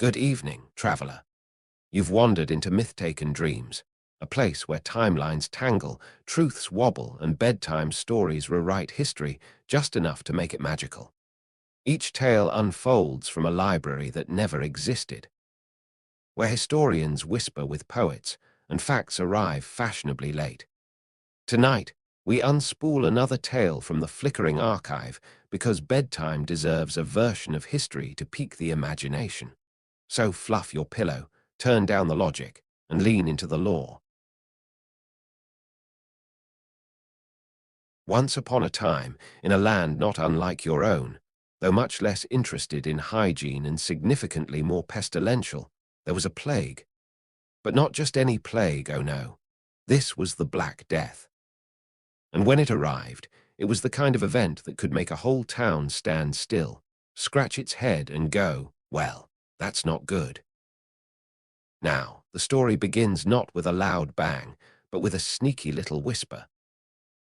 Good evening, traveler. You've wandered into myth-taken dreams, a place where timelines tangle, truths wobble, and bedtime stories rewrite history just enough to make it magical. Each tale unfolds from a library that never existed, where historians whisper with poets and facts arrive fashionably late. Tonight, we unspool another tale from the flickering archive because bedtime deserves a version of history to pique the imagination. So fluff your pillow, turn down the logic, and lean into the lore. Once upon a time, in a land not unlike your own, though much less interested in hygiene and significantly more pestilential, there was a plague. But not just any plague, oh no. This was the Black Death. And when it arrived, it was the kind of event that could make a whole town stand still, scratch its head and go, well, that's not good. Now, the story begins not with a loud bang, but with a sneaky little whisper.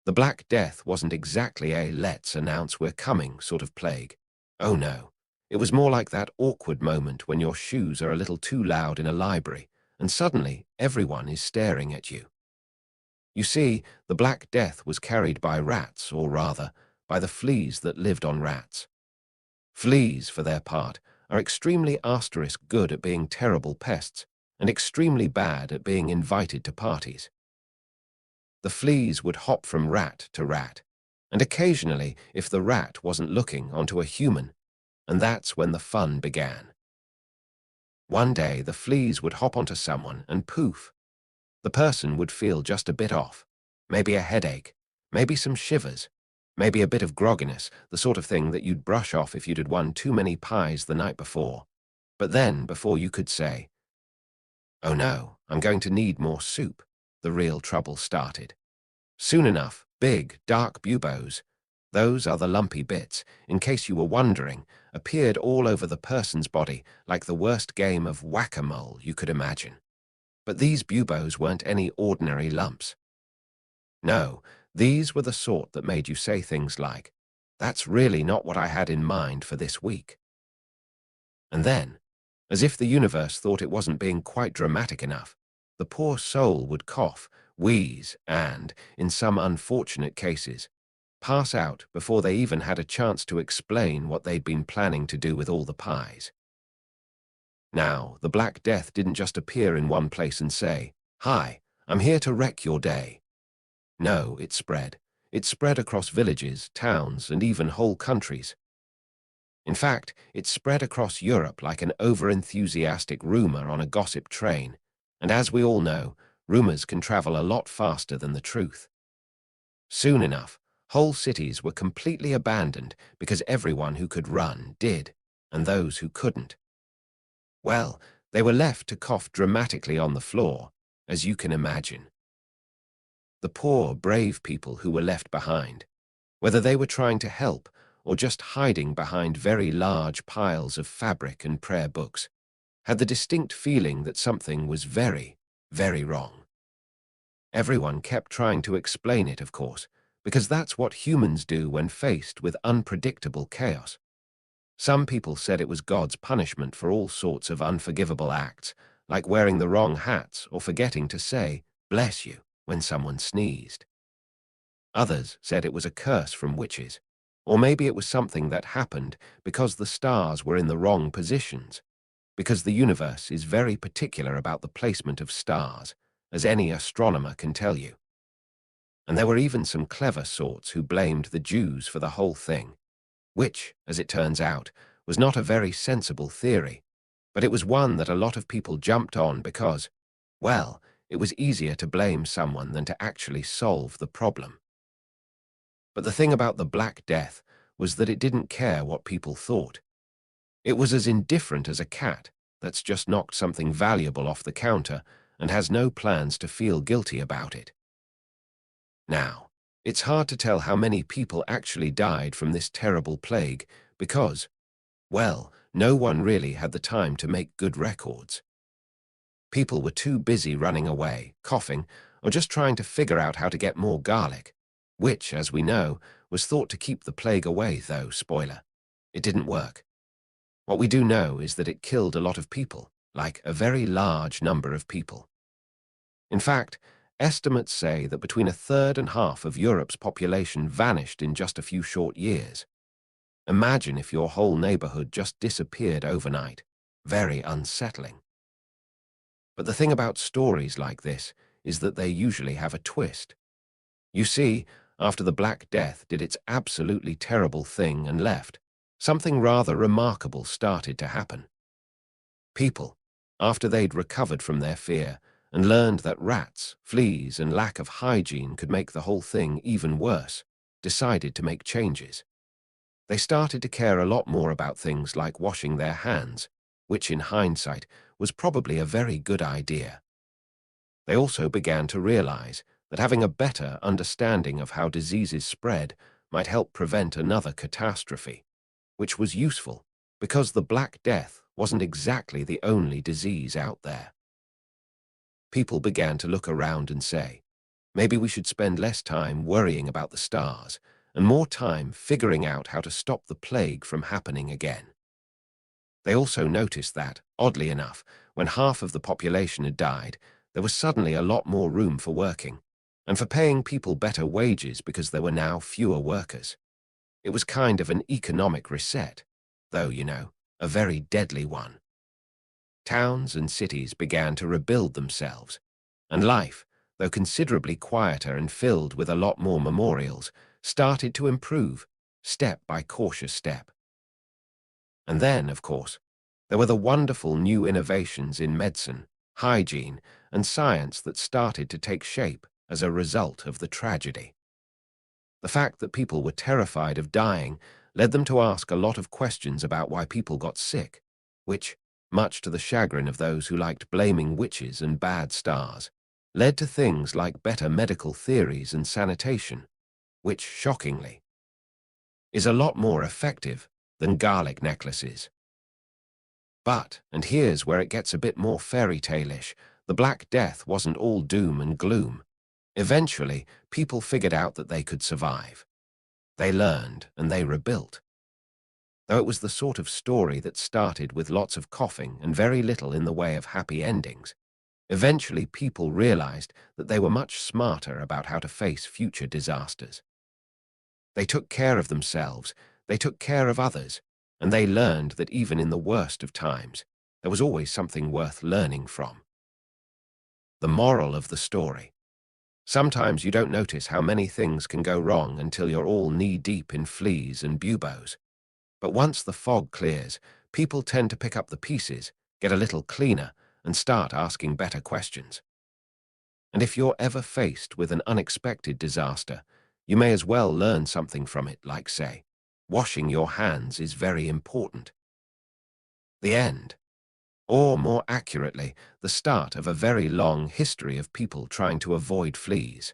The Black Death wasn't exactly a "let's announce we're coming" sort of plague. Oh no, it was more like that awkward moment when your shoes are a little too loud in a library, and suddenly everyone is staring at you. You see, the Black Death was carried by rats, or rather, by the fleas that lived on rats. Fleas, for their part, are extremely good at being terrible pests, and extremely bad at being invited to parties. The fleas would hop from rat to rat, and occasionally, if the rat wasn't looking, onto a human, and that's when the fun began. One day, the fleas would hop onto someone, and poof, the person would feel just a bit off. Maybe a headache, maybe some shivers, maybe a bit of grogginess, the sort of thing that you'd brush off if you'd had won too many pies the night before. But then, before you could say, "Oh no, I'm going to need more soup," the real trouble started. Soon enough, big, dark buboes, those are the lumpy bits, in case you were wondering, appeared all over the person's body like the worst game of whack-a-mole you could imagine. But these buboes weren't any ordinary lumps. No, these were the sort that made you say things like, "That's really not what I had in mind for this week." And then, as if the universe thought it wasn't being quite dramatic enough, the poor soul would cough, wheeze, and, in some unfortunate cases, pass out before they even had a chance to explain what they'd been planning to do with all the pies. Now, the Black Death didn't just appear in one place and say, "Hi, I'm here to wreck your day." No, it spread. It spread across villages, towns, and even whole countries. In fact, it spread across Europe like an over-enthusiastic rumor on a gossip train, and as we all know, rumors can travel a lot faster than the truth. Soon enough, whole cities were completely abandoned because everyone who could run did, and those who couldn't, well, they were left to cough dramatically on the floor, as you can imagine. The poor, brave people who were left behind, whether they were trying to help or just hiding behind very large piles of fabric and prayer books, had the distinct feeling that something was very, very wrong. Everyone kept trying to explain it, of course, because that's what humans do when faced with unpredictable chaos. Some people said it was God's punishment for all sorts of unforgivable acts, like wearing the wrong hats or forgetting to say, "bless you," when someone sneezed. Others said it was a curse from witches, or maybe it was something that happened because the stars were in the wrong positions, because the universe is very particular about the placement of stars, as any astronomer can tell you. And there were even some clever sorts who blamed the Jews for the whole thing, which, as it turns out, was not a very sensible theory, but it was one that a lot of people jumped on because, well, it was easier to blame someone than to actually solve the problem. But the thing about the Black Death was that it didn't care what people thought. It was as indifferent as a cat that's just knocked something valuable off the counter and has no plans to feel guilty about it. Now, it's hard to tell how many people actually died from this terrible plague because, well, no one really had the time to make good records. People were too busy running away, coughing, or just trying to figure out how to get more garlic, which, as we know, was thought to keep the plague away, though, spoiler. It didn't work. What we do know is that it killed a lot of people, like a very large number of people. In fact, estimates say that between a third and half of Europe's population vanished in just a few short years. Imagine if your whole neighborhood just disappeared overnight. Very unsettling. But the thing about stories like this is that they usually have a twist. You see, after the Black Death did its absolutely terrible thing and left, something rather remarkable started to happen. People, after they'd recovered from their fear and learned that rats, fleas, and lack of hygiene could make the whole thing even worse, decided to make changes. They started to care a lot more about things like washing their hands, which in hindsight was probably a very good idea. They also began to realize that having a better understanding of how diseases spread might help prevent another catastrophe, which was useful because the Black Death wasn't exactly the only disease out there. People began to look around and say, maybe we should spend less time worrying about the stars and more time figuring out how to stop the plague from happening again. They also noticed that, oddly enough, when half of the population had died, there was suddenly a lot more room for working, and for paying people better wages because there were now fewer workers. It was kind of an economic reset, though, a very deadly one. Towns and cities began to rebuild themselves, and life, though considerably quieter and filled with a lot more memorials, started to improve, step by cautious step. And then, of course, there were the wonderful new innovations in medicine, hygiene, and science that started to take shape as a result of the tragedy. The fact that people were terrified of dying led them to ask a lot of questions about why people got sick, which, much to the chagrin of those who liked blaming witches and bad stars, led to things like better medical theories and sanitation, which, shockingly, is a lot more effective than garlic necklaces. But, and here's where it gets a bit more fairy tale-ish, the Black Death wasn't all doom and gloom. Eventually, people figured out that they could survive. They learned and they rebuilt. Though it was the sort of story that started with lots of coughing and very little in the way of happy endings, eventually people realized that they were much smarter about how to face future disasters. They took care of themselves, they took care of others, and they learned that even in the worst of times, there was always something worth learning from. The moral of the story. Sometimes you don't notice how many things can go wrong until you're all knee-deep in fleas and buboes. But once the fog clears, people tend to pick up the pieces, get a little cleaner, and start asking better questions. And if you're ever faced with an unexpected disaster, you may as well learn something from it, like, say, washing your hands is very important. The end. Or, more accurately, the start of a very long history of people trying to avoid fleas.